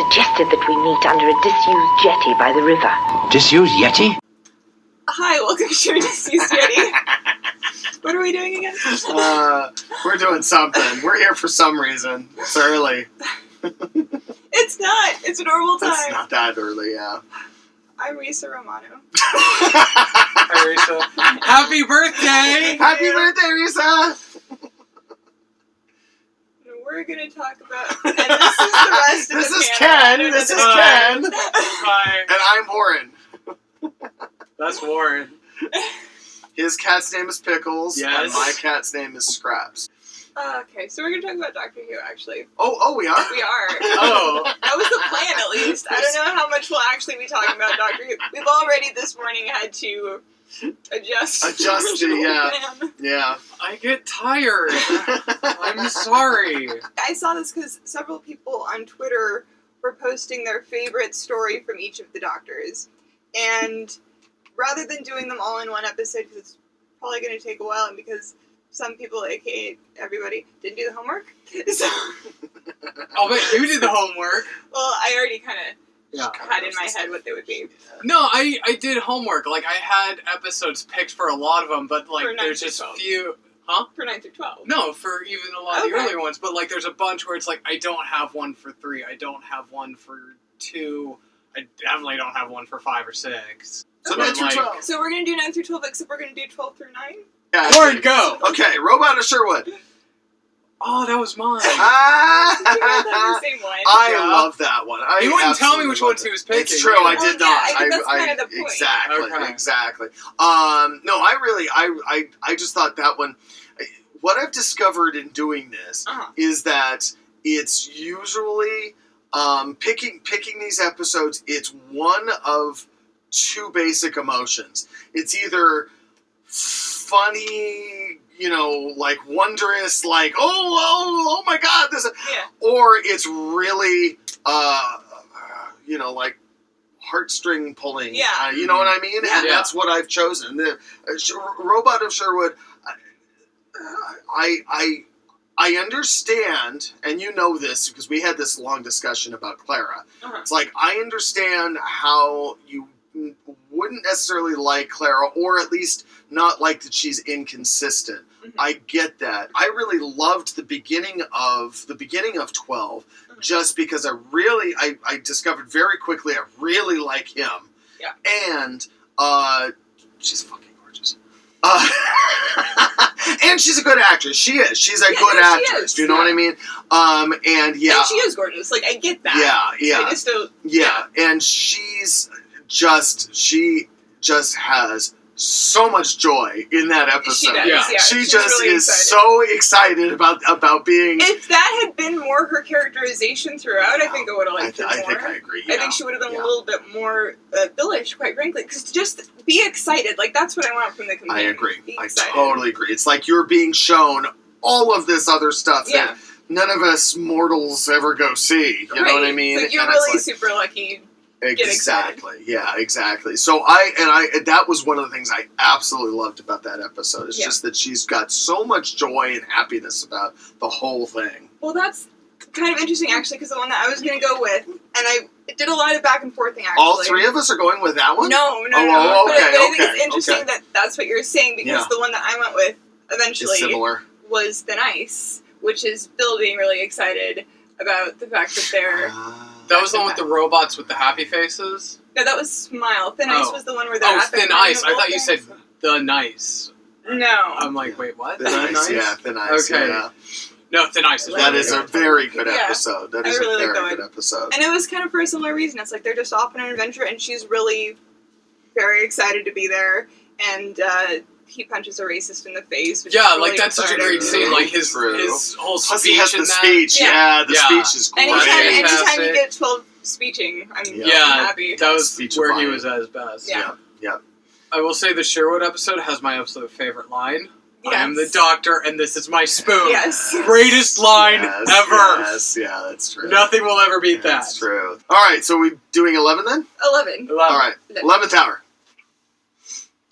suggested that we meet under a disused jetty by the river. Disused Yeti? Hi, welcome to Disused Yeti. What are we doing again? We're doing something. We're here for some reason. It's early. It's not. It's a normal time. It's not that early, yeah. I'm Risa Romano. Hi, Risa. Happy birthday! Happy birthday, Risa! We're going to talk about... And this is the rest of This the is panel. Ken. This is Ken. Hi. And I'm Warren. That's Warren. His cat's name is Pickles. Yes. And my cat's name is Scraps. Okay, so we're going to talk about Doctor Who, actually. Oh, we are? We are. Oh. That was the plan, at least. I don't know how much we'll actually be talking about Doctor Who. We've already this morning had to adjust the original plan. Yeah. I get tired. I'm sorry. I saw this because several people on Twitter were posting their favorite story from each of the Doctors. And rather than doing them all in one episode, because it's probably going to take a while, and because some people, aka everybody, didn't do the homework. So, I'll bet you did the homework. well, I already kind of Yeah. had in my head what they would be. No, I did homework. Like, I had episodes picked for a lot of them, but, like, For 9 there's through just 12. few... Huh? For 9 through 12. No, for even a lot of the Okay. earlier ones, but, like, there's a bunch where it's like, I don't have one for 3, I don't have one for 2, I definitely don't have one for 5 or 6. So Okay. 9 through Like- 12. So we're going to do 9 through 12, except we're going to do 12 through 9? Yeah, Warren, go! Okay, Robot of Sherwood. Oh, that was mine. You guys Ah! have the same one. I Yeah. love that one. He wouldn't tell me which ones he was picking. It's true, I Well, did yeah, not. I think that's kind of the point. Exactly, Okay. exactly. No, I just thought that one. What I've discovered in doing this is that it's usually picking these episodes. It's one of two basic emotions. It's either funny, like wondrous, like oh my god, this, or it's really like heartstring pulling. Yeah. You know what I mean? Yeah. And that's what I've chosen. The Robot of Sherwood. I understand, and you know this because we had this long discussion about Clara. It's like I understand how you wouldn't necessarily like Clara, or at least not like that she's inconsistent. I get that. I really loved the beginning of 12, just because I discovered very quickly I really like him. Yeah. And she's fucking gorgeous. And she's a good actress. She is. She's a good actress. She is. Do you know what I mean? And yeah. And she is gorgeous. Like, I get that. Yeah. I just don't... Yeah. And she just has so much joy in that episode. She does, Yeah. yeah. She She's just really is excited. so excited about being... If that had been more her characterization throughout, I think I would have liked it more. I think I agree, I think she would have been a little bit more Billish, quite frankly. Because just be excited. Like, that's what I want from the community. I agree. Be I excited. totally agree. It's like you're being shown all of this other stuff that none of us mortals ever go see. You know what I mean? So you're And it's really like- super lucky. Exactly. Yeah, exactly. So that was one of the things I absolutely loved about that episode. It's just that she's got so much joy and happiness about the whole thing. Well, that's kind of interesting, actually, because the one that I was going to go with, and I did a lot of back and forthing, actually. All three of us are going with that one? No. Oh, But I think okay, it's interesting that that's what you're saying, because the one that I went with eventually It's similar. was Thin Ice, which is Bill being really excited about the fact that they're... That was the one with the robots with the happy faces? No, that was Smile. Thin Ice was the one where they're Oh, at the Thin Ice. I carnival thought you said thing. the nice. No. I'm like, wait, what? Thin Ice, yeah, Thin Ice. Okay. Yeah. No, Thin Ice is That really is a good. very good Yeah. episode. That I is really a like very that good one. episode. And it was kind of for a similar reason. It's like they're just off on an adventure, and she's really very excited to be there, and he punches a racist in the face. Which is Yeah, really like, that's such a cathartic. great scene. Like, his True. whole Plus speech he has in the that. speech. Yeah. The speech is great. Anytime you Fantastic. get 12 speeching, I'm Yeah, happy. that was Speechifying. where he was at his best. Yeah. Yeah. I will say the Sherwood episode has my absolute favorite line. Yes. I am the doctor, and this is my spoon. Yes. Greatest line Yes, ever. Yes, yeah, that's true. Nothing will ever beat that. That's true. All right, so we doing 11 then? 11. All right, 11th hour.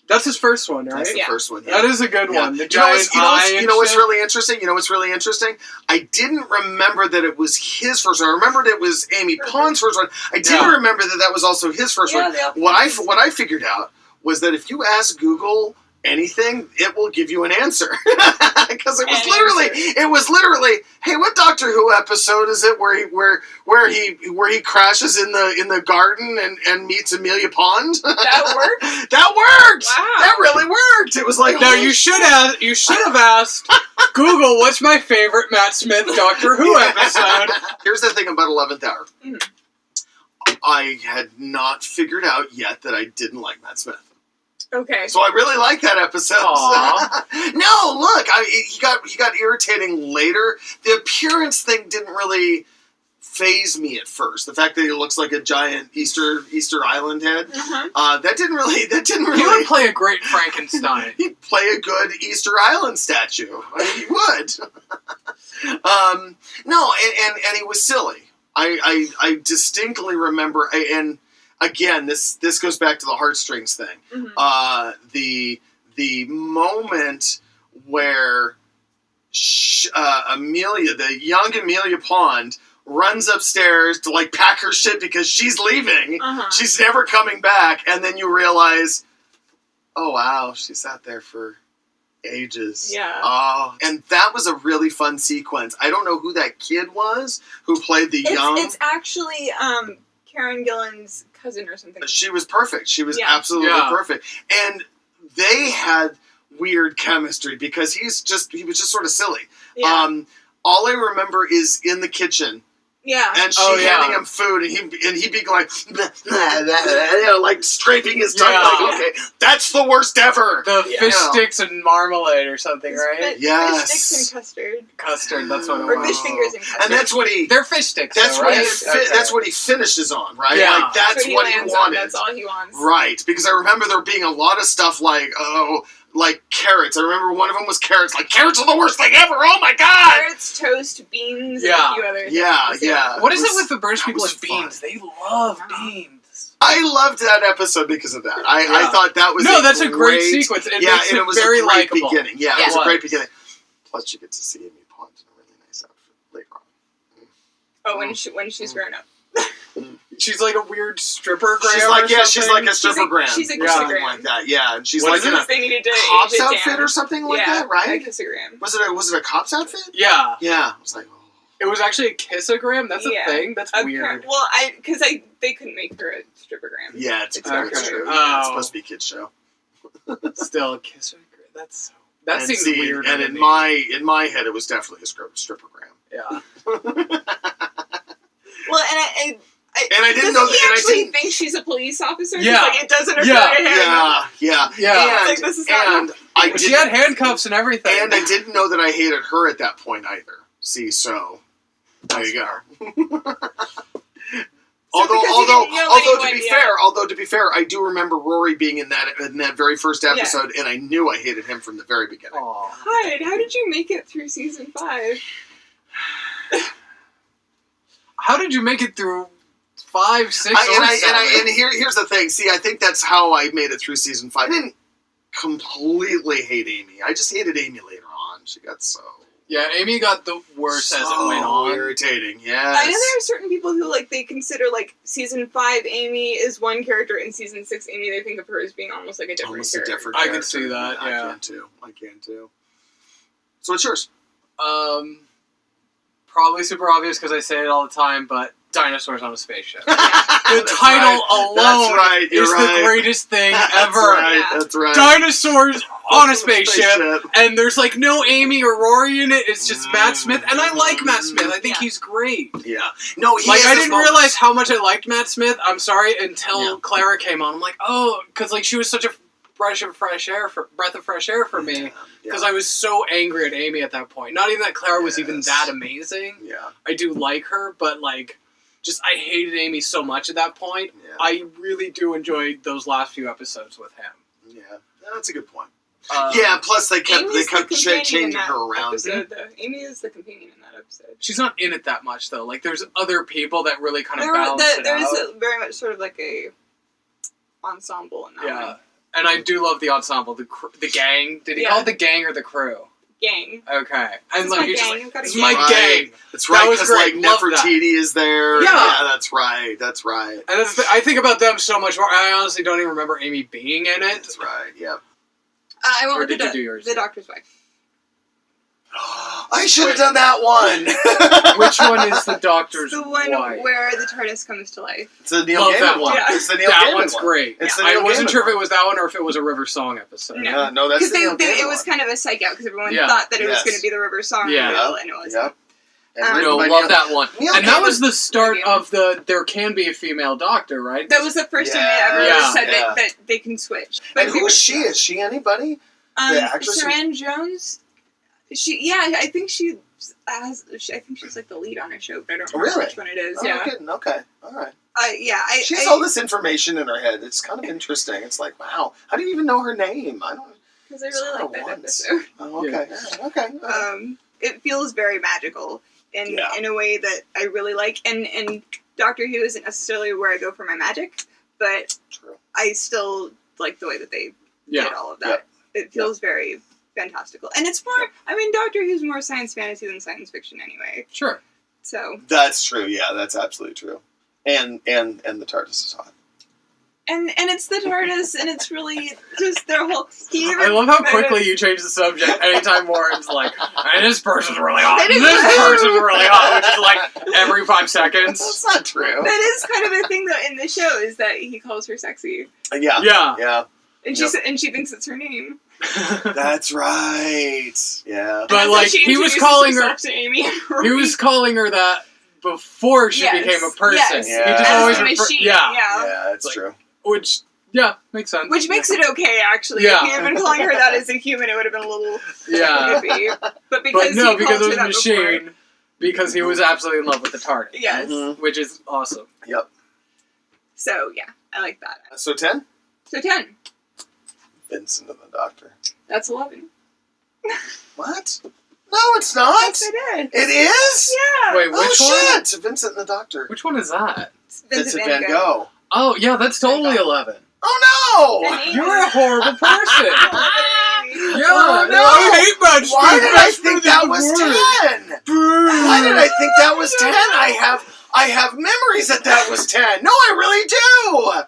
That's his first one, right? That's the first one. Yeah. That is a good one. The You know giant eye. you know what's really interesting? You know what's really interesting? I didn't remember that it was his first one. I remembered it was Amy Pond's first one. I didn't remember that was also his first one. What I figured out was that if you ask Google anything, it will give you an answer. Because it was literally, hey, what Doctor Who episode is it where he crashes in the garden and meets Amelia Pond? That worked? That worked! Wow. That really worked! It was like, No, you should have asked Google what's my favorite Matt Smith Doctor Who episode. Here's the thing about 11th Hour. Mhm. I had not figured out yet that I didn't like Matt Smith. Okay. So I really like that episode. No, look, he got irritating later. The appearance thing didn't really faze me at first. The fact that he looks like a giant Easter Island head, that didn't really. He would play a great Frankenstein. He'd play a good Easter Island statue. He would. No, and he was silly. I distinctly remember, and again, this goes back to the heartstrings thing. Mm-hmm. The moment where Amelia, the young Amelia Pond, runs upstairs to like pack her shit because she's leaving. She's never coming back, and then you realize, oh wow, she sat there for ages. Yeah. Oh, and that was a really fun sequence. I don't know who that kid was who played the young. It's actually Karen Gillan's cousin or something. She was perfect. She was absolutely perfect. And they had weird chemistry because he was just sort of silly. Yeah. All I remember is in the kitchen. Yeah. And she handing him food, and he'd be like, like scraping his tongue. Like, okay, that's the worst ever. The fish sticks and marmalade or something, right? Yes. Fish sticks and custard. Custard, that's what it Or was. fish fingers and custard. And that's what he. They're fish sticks. That's though, what right? That's what he finishes on, right? Yeah. Like that's what he wanted. That's all he wants. Right, because I remember there being a lot of stuff like like carrots. I remember one of them was carrots. Like, carrots are the worst thing ever. Oh my god! Carrots, toast, beans, and a few other things. Yeah. What is it with the British people and beans? They love beans. I loved that episode because of that. I thought that was that's a great sequence. It makes and it it was very a great likable. beginning. Yeah, it was a great beginning. Plus, you get to see Amy Pond in a really nice outfit later on. Oh, when she's grown up. She's like a weird stripper gram. She's like a stripper gram. She's a something like that. Yeah, and she's What like is in it? a They needed to cop's age it outfit down. or something like that, right? A kissogram. Was it a cop's outfit? Yeah. Yeah. I was like, oh. It was actually a kissogram? That's a thing? That's weird. Well, because they couldn't make her a strippergram. Yeah, it's exactly true. Oh. Yeah, it's supposed to be a kid's show. Still a kissogram. That seems weird. And in my head, it was definitely a strippergram. Yeah. Well, and I didn't know that. Does he actually think she's a police officer? Yeah. Like, it doesn't occur to him. Yeah. It's like, this is not But she had handcuffs and everything. And I didn't know that I hated her at that point either. See, so there you go. Although to be fair, I do remember Rory being in that very first episode, and I knew I hated him from the very beginning. Hyde, how did you make it through season 5? How did you make it through 5, 6, or 7? Here's the thing. See, I think that's how I made it through season 5. I didn't completely hate Amy. I just hated Amy later on. She got so... Yeah, Amy got the worst as it went on. Irritating, yes. I know there are certain people who, like, they consider, like, season 5 Amy is one character, and season 6 Amy, they think of her as being almost like a different character. I can see that, yeah. I can too. So what's yours? Probably super obvious because I say it all the time, but Dinosaurs on a Spaceship. The title alone is the greatest thing ever. That's right. Dinosaurs on a spaceship, and there's like no Amy or Rory in it. It's just Matt Smith, and I like Matt Smith. I think he's great. Yeah. No, I didn't realize how much I liked Matt Smith. I'm sorry until Clara came on. I'm like, oh, because like she was such a breath of fresh air for me. Because I was so angry at Amy at that point. Not even that Clara was even that amazing. Yeah. I do like her, but like, just I hated Amy so much at that point. Yeah. I really do enjoy those last few episodes with him. Yeah, that's a good point. Plus they kept changing her around. Episode, Amy is the companion in that episode. She's not in it that much though. Like there's other people that really kind of balance it out. There's very much sort of like a ensemble in that one. And I do love the ensemble, the gang. Did he call it the gang or the crew? Gang. Okay. And It's like, my he's just gang. like, I've got a it's gang. my gang. That's right, That was because great. like Love that. Nefertiti is there. Yeah. That's right. That's right. And I think about them so much more. I honestly don't even remember Amy being in it. That's right. Yep. I went Or with did you do yours? the Doctor's Wife. I should have done that one. Which one is the Doctor's The one wife? where the TARDIS comes to life. It's the Neil Love Gaiman that one. one. Yeah. It's the Neil That Gaiman one's one. great. It's the I Neil wasn't Gaiman sure if one. it was that one or if it was a River Song episode. No. Yeah, no, that's Because the Neil Gaiman it was one. kind of a psych out because everyone Yeah. thought that it was Yes. going to be the River Song Yeah. reveal, and it wasn't. Yep. And Um, written No, by love Neil- that one. Neil And that Gaiman- was the start Yeah. of there can be a female doctor, right? That was the first time they ever Yeah. said Yeah. that they can switch. And they who were- is she? Is she anybody? The actress who- Saran Jones. I think she has. I think she's like the lead on her show, but I don't remember Really? which one it is. Oh, Yeah. no kidding. Okay. All right. She has I all this information in her head. It's kind of interesting. It's like, wow, how do you even know her name? I don't. because I really like that once. episode. Oh, okay. Yeah. Okay. It feels very magical in Yeah. a way that I really like, and Doctor Who isn't necessarily where I go for my magic, but True. I still like the way that they did all of that. It feels very fantastical, and it's more. I mean, Doctor Who's more science fantasy than science fiction anyway. Sure. So That's true. Yeah, that's absolutely true. And the TARDIS is hot. and it's the TARDIS, and it's really just their whole. I love how quickly you change the subject anytime Warren's like, and this person's really hot, That and is this true. person's really hot, which is like every 5 seconds. That's not true. That is kind of a thing though in the show is that he calls her sexy, Yeah. Yeah. Yeah. and she thinks it's her name. That's right. Yeah. But That's how like she he was introduces calling her, herself to Amy. And he was calling her that before she Yes, became a person. yes. He Yeah. just As always a refer- machine, yeah, Yeah, that's Like- true. which makes sense. Which makes it okay, actually. Yeah. If he had been calling her that as a human, it would have been a little Yeah. iffy. But because But no, he because called it her was a that before- machine. Because he was absolutely in love with the TARDIS. Yes. Mhm. Which is awesome. Yep. So, yeah, I like that. So 10? So 10. Vincent and the Doctor. That's 11. What? No, it's not. Yes, I did. It is? Yeah. Wait, which Oh, one? shit. Vincent and the Doctor. Which one is that? It's Vincent Van Gogh. Oh, yeah, that's totally 11. Oh, no! And You're a horrible person. Yeah, Oh, no. I hate Matt Why Smith. did Matt I Smith think is that the was worst. 10? Why did I think that was 10? I have memories that was 10. No, I really do.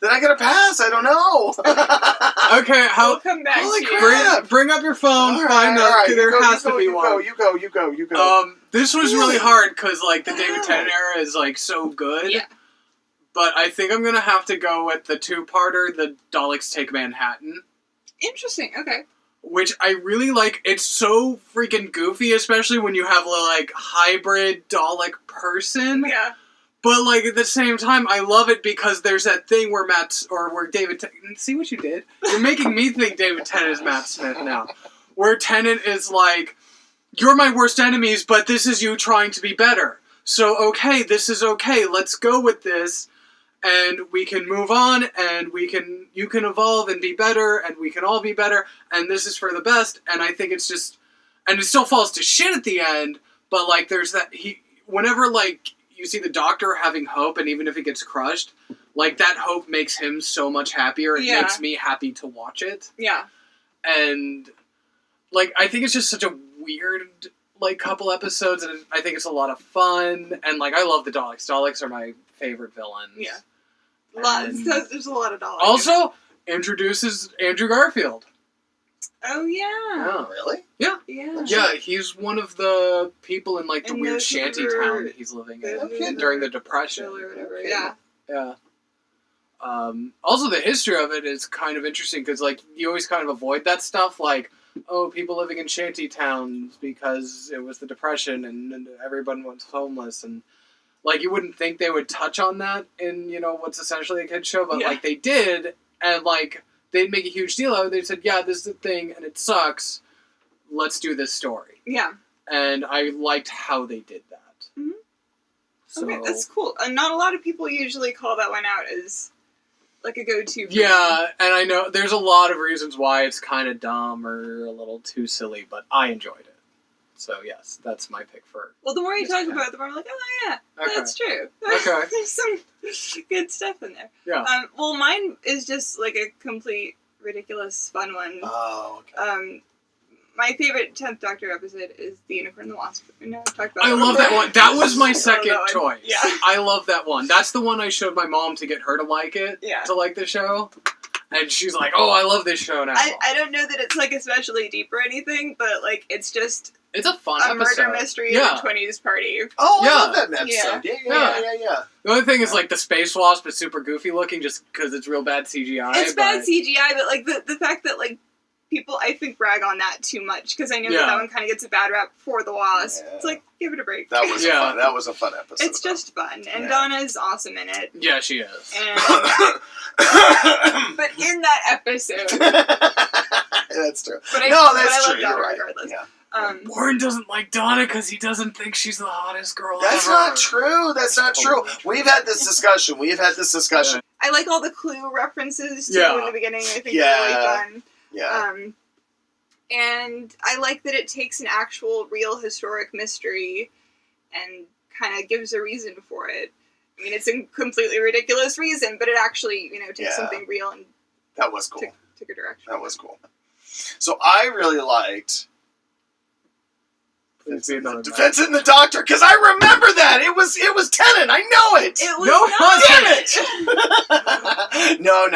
Did I get a pass? I don't know. Okay, We'll come back Holy to crap. you. bring up your phone, All right, find all out. right. There You has go, to be you one. Go, you go. This was really Really? hard because like the David Wow. Tennant era is like so good. Yeah. But I think I'm gonna have to go with the 2-parter, the Daleks Take Manhattan, Interesting. Okay. which I really like. It's so freaking goofy, especially when you have a like hybrid Dalek person. Yeah. But like at the same time, I love it because there's that thing where where David. See what you did? You're making me think David Tennant is Matt Smith now. Where Tennant is like, "You're my worst enemies, but this is you trying to be better. So okay, this is okay. Let's go with this, and we can move on, and you can evolve and be better, and we can all be better, and this is for the best." And I think it's just, and it still falls to shit at the end. But like, there's that whenever like. You see the Doctor having hope, and even if it gets crushed, like that hope makes him so much happier. It Yeah. makes me happy to watch it, Yeah. and like I think it's just such a weird like couple episodes, and I think it's a lot of fun. And like I love the Daleks. Daleks are my favorite villains. Yeah. And There's a lot of dollars. also introduces Andrew Garfield. Oh, yeah. Oh, really? Yeah. Yeah, he's one of the people in like the In weird the shanty super- town that he's living in Okay. during the Depression. Or whatever. Okay. Yeah. Yeah. Also, the history of it is kind of interesting because, like, you always kind of avoid that stuff, like, oh, people living in shanty towns because it was the Depression and everyone was homeless, and like you wouldn't think they would touch on that in what's essentially a kid's show, but Yeah. like they did, and like they'd make a huge deal out of it. They said, yeah, this is the thing, and it sucks. Let's do this story, Yeah. and I liked how they did that. Mhm. So, Okay, that's cool. Not a lot of people usually call that one out as like a go-to. for yeah, and I know there's a lot of reasons why it's kind of dumb or a little too silly, but I enjoyed it. So yes, that's my pick for. Well, the more you Miss talk Cat. about it, the more I'm like, oh yeah, Okay. that's true. Okay. There's some good stuff in there. Yeah. Well, mine is just like a complete ridiculous fun one. Oh, okay. My favorite 10th Doctor episode is The Unicorn and the Wasp. I've talked about I love that one. That was my second that one. choice. Yeah. I love that one. That's the one I showed my mom to get her to like it, Yeah. to like the show. And she's like, oh, I love this show now. I don't know that it's, like, especially deep or anything, but, like, it's just It's a fun a episode. murder mystery Yeah. of a 20s party. Oh, Yeah. I love that episode. Yeah. The only thing is, like, the Space Wasp is super goofy looking just because it's real bad CGI. It's bad CGI, but, like, the fact that, like, people, I think, brag on that too much, because I know that one kind of gets a bad rap for the Wasp. Yeah. It's like, give it a break. That was a fun episode. It's just fun, and Donna's awesome in it. Yeah, she is. And, but in that episode, That's true. but I that's love true. Donna You're right. regardless. Yeah. Warren doesn't like Donna because he doesn't think she's the hottest girl That's ever. not true. That's not true. We've had this discussion. I like all the Clue references too Yeah. in the beginning. I think they're really fun. Yeah. And I like that it takes an actual, real historic mystery and kind of gives a reason for it. I mean, it's a completely ridiculous reason, but it actually, takes something real and That was cool. took a direction. That was cool. So I really liked Please be another Defense in the Doctor, because I remember that. It was Tennant. I know it. It was No, not. Damn it! No.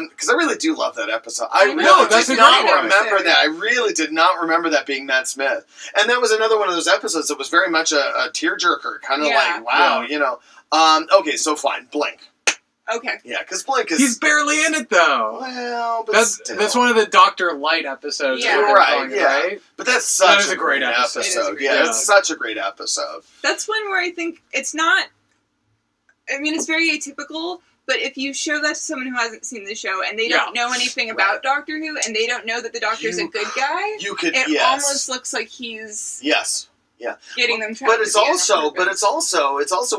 Because I really do love that episode. I know, really that's did a not great remember episode. that. I really did not remember that being Matt Smith. And that was another one of those episodes that was very much a tearjerker, kind of Yeah. like, wow, Yeah. Okay, so fine, Blink. Okay. Yeah, because Blink is... He's barely in it, though. well, but That's one of the Dr. Light episodes. Yeah. that they're Right, calling it, yeah. right? But that's That such is a great episode. It is a great Yeah, episode. it's such a great episode. That's one where I think it's not... I mean, it's very atypical, but if you show that to someone who hasn't seen the show and they don't know anything about Doctor Who and they don't know that the Doctor's a good guy, You could, it yes. almost looks like he's Yes. getting them trapped. But it's also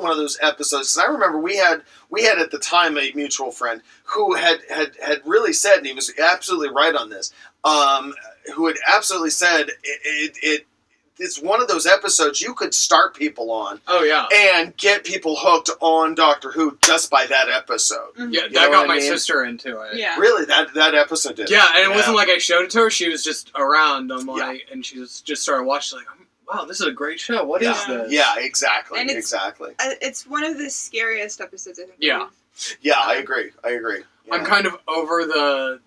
one of those episodes. Because I remember we had at the time a mutual friend who had really said, and he was absolutely right on this. Who had absolutely said it's one of those episodes you could start people on. Oh, yeah. And get people hooked on Doctor Who just by that episode. Mhm. Yeah, You that know got what my I mean? sister into it. Yeah. Really, that episode did. Yeah, and it wasn't like I showed it to her. She was just around. I'm Yeah. like, and she just started watching. Like, wow, this is a great show. What is this? Yeah, exactly. And Exactly. It's one of the scariest episodes, I think. Yeah. Yeah, I agree. Yeah. I'm kind of over the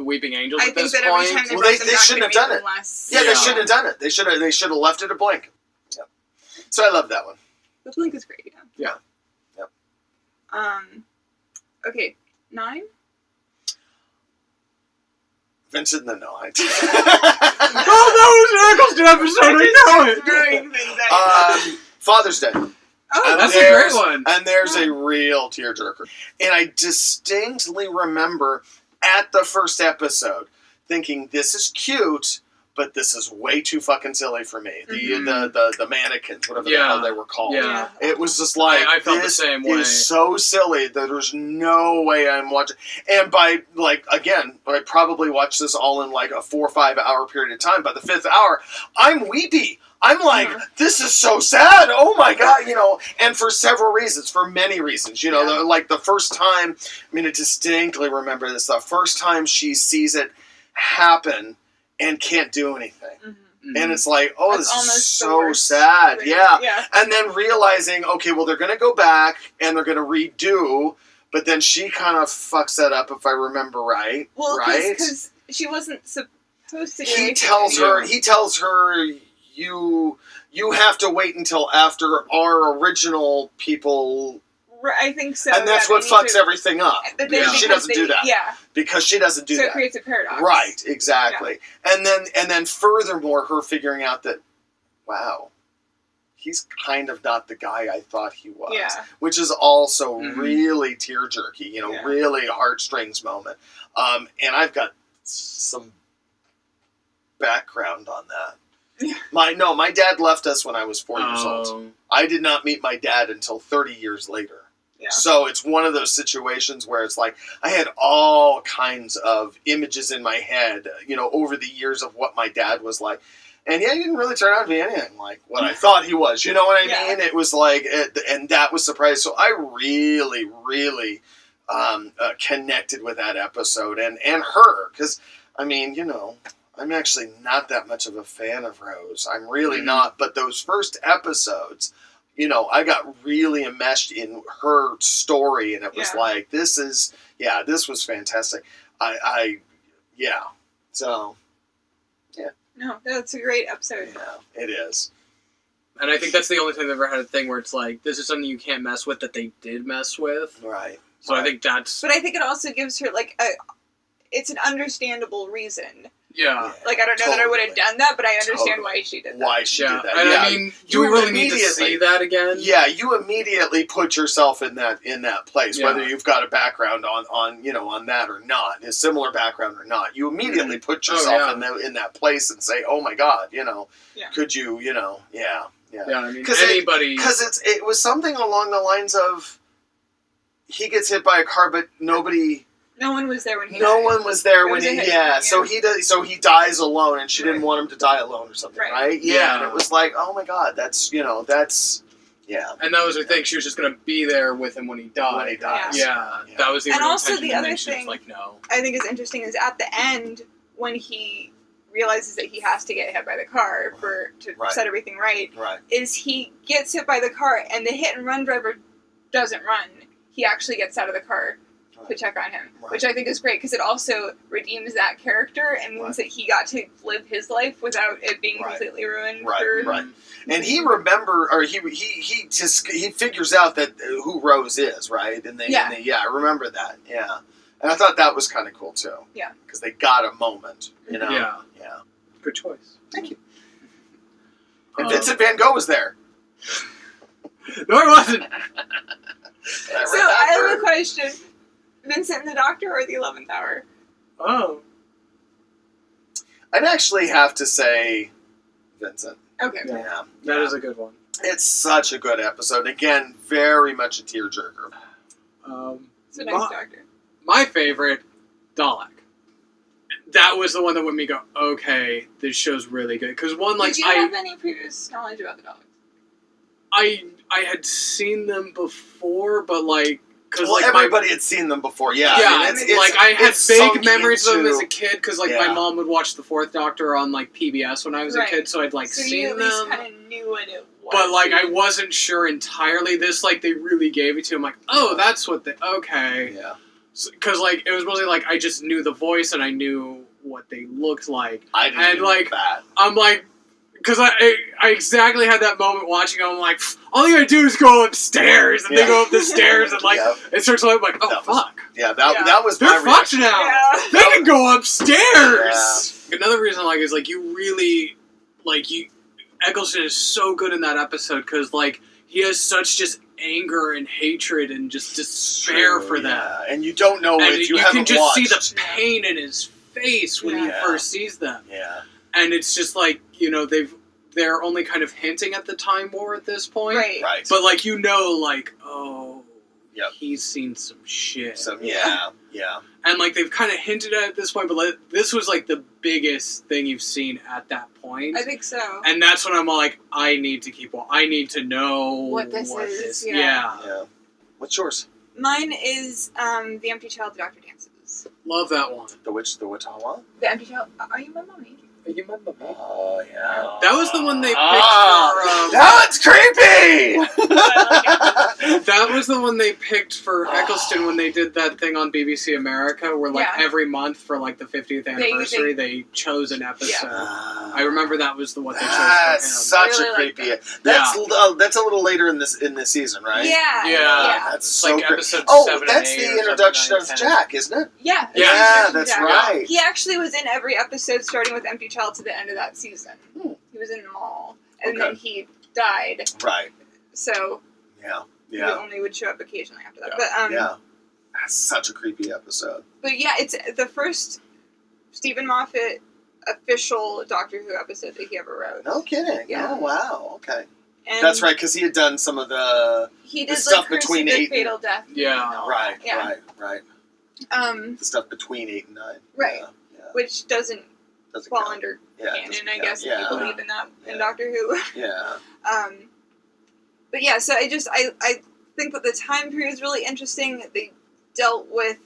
Weeping Angels I at think this that point. every time they Well, brought they them back, shouldn't have done it. Less. Yeah, Yeah. they shouldn't have done it. They should have left it a Blink. Yeah. So I love that one. The Blink is great, Yeah. Yep. Okay, 9? Vincent the Night. Oh, that was an Eccleston episode. I know it. Throwing things at you. Father's Day. Oh, And That's a there's- great one. And there's a real tearjerker. And I distinctly remember at the first episode thinking, this is cute, but this is way too fucking silly for me. The mannequins, whatever the hell they were called. Yeah. It was just like, I felt the this same way. is so silly that there's no way I'm watching. And by, again, I probably watched this all in like a 4 or 5 hour period of time. By the 5th hour, I'm weepy. I'm like, this is so sad. Oh my God, and for several reasons, for many reasons, like the first time, I distinctly remember this, the first time she sees it happen and can't do anything. Mm-hmm. And it's like, oh, That's this is almost the so worst sad. thing. Yeah. Yeah. And then realizing, okay, well, they're going to go back and they're going to redo, but then she kind of fucks that up, if I remember right. Well, right? because she wasn't supposed to do He anything. tells her, you have to wait until after our original people, Right, I think so. and that's what fucks everything up. But Because she doesn't do that. Yeah. Because she doesn't do So it that. creates a paradox. Right, exactly. And then furthermore, her figuring out that, wow, he's kind of not the guy I thought he was. Yeah. Which is also Mhm. really tear-jerky, really heartstrings moment. And I've got some background on that. Yeah. My dad left us when I was 4 years Oh. old. I did not meet my dad until 30 years later. Yeah. So it's one of those situations where it's like I had all kinds of images in my head, over the years of what my dad was like. And yeah, he didn't really turn out to be anything like what I thought he was. You know what I Yeah. mean? It was like, and that was surprising. So I really, really connected with that episode and her, because I mean, I'm actually not that much of a fan of Rose. I'm really not. But those first episodes, I got really enmeshed in her story, and it was like, this was fantastic. So, yeah. No, that's a great episode. Yeah, it is. And I think that's the only time I've ever had a thing where it's like, this is something you can't mess with that they did mess with. Right. So I think that's... But I think it also gives her, it's an understandable reason. Yeah. I don't know that I would have done that, but I understand why she did that. Why she did that. And I mean, do we really need to see that again? Yeah, you immediately put yourself in that place, whether you've got a background on that or not, a similar background or not. You immediately put yourself in that place and say, "Oh my God, could you, yeah." Yeah, I mean, anybody... Because it was something along the lines of, he gets hit by a car, but nobody... No one was there when he died. No one was there when he... Yeah, so he dies alone, and she didn't want him to die alone or something, right? Yeah, and it was like, oh my God, that's... Yeah. And that was her thing. She was just going to be there with him when he died. When he dies. Yeah. That was the And also intention, the other and she was thing like, no. I think is interesting is at the end, when he realizes that he has to get hit by the car to set everything right, is he gets hit by the car, and the hit and run driver doesn't run. He actually gets out of the car to check on him, which I think is great because it also redeems that character and means that he got to live his life without it being completely ruined. Right. And he he figures out that who Rose is, right? And I remember that. Yeah. And I thought that was kind of cool too. Yeah. Because they got a moment, Yeah. Yeah. Good choice. Thank you. And Vincent Van Gogh was there. No, it wasn't. So I have a question. Vincent and the Doctor or the 11th Hour? Oh. I'd actually have to say Vincent. Okay. Yeah. That is a good one. It's such a good episode. Again, very much a tearjerker. So nice Doctor. My favorite, Dalek. That was the one that made me go, okay, this show's really good. Because did you have any previous knowledge about the Daleks? I had seen them before, but everybody had seen them before. Yeah, I had vague memories of them as a kid because my mom would watch the Fourth Doctor on PBS when I was a kid, so I'd seen them. So you at least kind of knew what it was. But I wasn't sure entirely. This they really gave it to him. That's what they okay. Yeah. Because it was mostly I just knew the voice and I knew what they looked like. I didn't know that. I'm because I exactly had that moment watching. I'm like, all you gotta do is go upstairs, and they go up the stairs, and it starts like, fuck. That was they're my fucked reaction. now. Yeah. They can go upstairs. Yeah. Another reason I like is you really Eccleston is so good in that episode because he has such just anger and hatred and just despair for them. And you don't know if you haven't can just watched. see the pain in his face when he first sees them. Yeah. And it's just they're only kind of hinting at the Time War at this point. Right. But he's seen some shit. Yeah. And they've kind of hinted at this point, but this was the biggest thing you've seen at that point. I think so. And that's when I'm I need to I need to know what this is. Yeah. What's yours? Mine is The Empty Child, The Doctor Dances. Love that one. The what? The Empty Child. Are you my mommy? Are you my mommy? Oh, yeah. That was the one they picked for... That one's creepy! That was the one they picked for Eccleston when they did that thing on BBC America where every month for the 50th anniversary they chose an episode. Yeah. I remember that was the one they chose for him. That's such a creepy... That's a little later in this season, right? Yeah. That's so episode 7 that's the introduction of Jack, isn't it? Yeah. Yeah, that's right. He actually was in every episode starting with Empty Child to the end of that season. He was in them all. And then he died. Right. So... He only would show up occasionally after that. But, that's such a creepy episode. But yeah, it's the first Stephen Moffat official Doctor Who episode that he ever wrote. No kidding. Yeah. Oh, wow. Okay. And that's right, because he had done some of the stuff between 8 and... Fatal Death. Yeah. Right. The stuff between 8 and 9. Right. Yeah. Which doesn't fall count. under canon, I if guess, if you believe in that in Doctor Who. Yeah. But yeah, so I think that the time period is really interesting. They dealt with,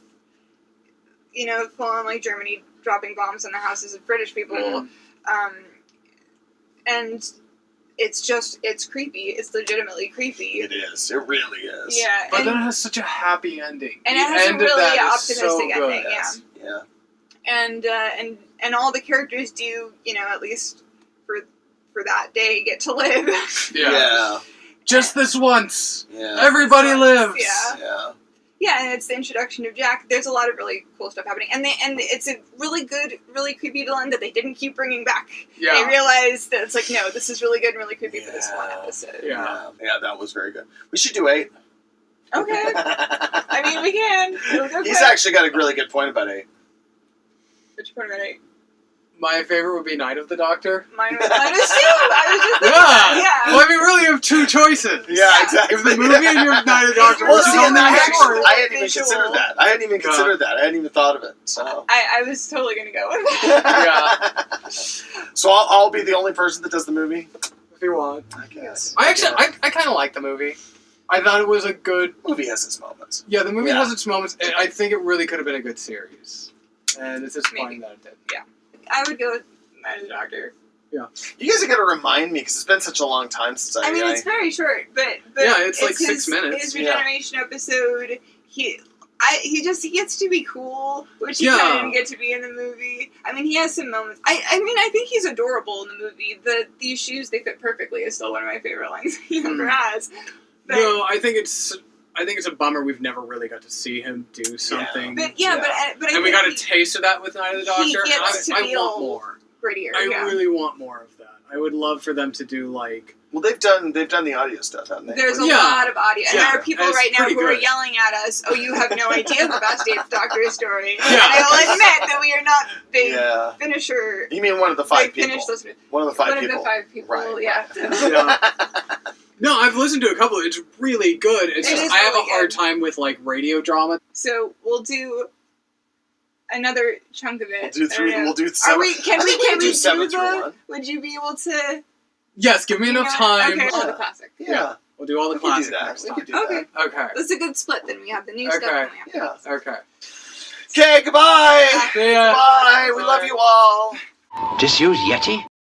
full on like Germany dropping bombs on the houses of British people, and it's creepy. It's legitimately creepy. It is. It really is. Yeah, But then it has such a happy ending. And it has a really optimistic so ending. Yes. Yeah. And all the characters do, at least for that day, get to live. Yeah. Just this once. Yeah. Everybody lives. Yeah. Yeah. Yeah, and it's the introduction of Jack. There's a lot of really cool stuff happening, and it's a really good, really creepy villain that they didn't keep bringing back. Yeah. They realized that it's like, no, this is really good and really creepy for this one episode. Yeah. Yeah, that was very good. We should do 8. Okay. I mean, we can. He's actually got a really good point about 8. Which part about 8? My favorite would be Night of the Doctor. Mine was too. I was just thinking that. Well, I mean, really, you have 2 choices. Yeah, exactly. If the movie and your Night of the Doctor Well, were see, something I hadn't even visual. considered that. I hadn't even considered that. I hadn't even thought of it. So. I was totally gonna go with that. Yeah. So I'll be the only person that does the movie. If you want. I guess. I kind of like the movie. I thought it was a good... The movie has its moments. Yeah, the movie has its moments, and I think it really could have been a good series. And it's disappointing that it did. I would go with Night of the Doctor. Yeah. You guys are going to remind me, because it's been such a long time since I mean, it's very short, but yeah, it's like his, 6 minutes. His regeneration episode, he gets to be cool, which he Yeah. kind of didn't get to be in the movie. I mean, he has some moments. I think he's adorable in the movie. These shoes, they fit perfectly is still one of my favorite lines he ever has. But, No, I think it's a bummer we've never really got to see him do something. but I And we think got a taste of that with Night of the Doctor. he gets to I be want all more. prettier. I yeah. really want more of that. I would love for them to do like... Well, they've done the audio stuff, haven't they? There's a Yeah. lot of audio. And Yeah. there are people It's right now pretty who are good. yelling at us, oh, you have no idea the best Eighth Doctor story. Yeah. And I will admit that we are not big Yeah. finisher. You mean one of the 5 Like, people? finished listeners. One of the 5 One people. of the 5 people, Right. yeah. Yeah. No, I've listened to a couple. It's really good. It's It just is I have really a hard good. time with like radio drama. So we'll do another chunk of it. We'll do 3. I don't know. We'll do Are 7. we? Can I we? think Can do we 7 do through the? 1. Would you be able to? Yes, give me enough time. Okay, all Yeah. the classic. Yeah. We'll do all the We could do classic that. next We time. could do Okay. Okay. That's a good split. Then we have the new stuff. Okay. And we have that. Yeah. Okay. Okay, goodbye! See ya. Bye! We love you all! Disused Yeti?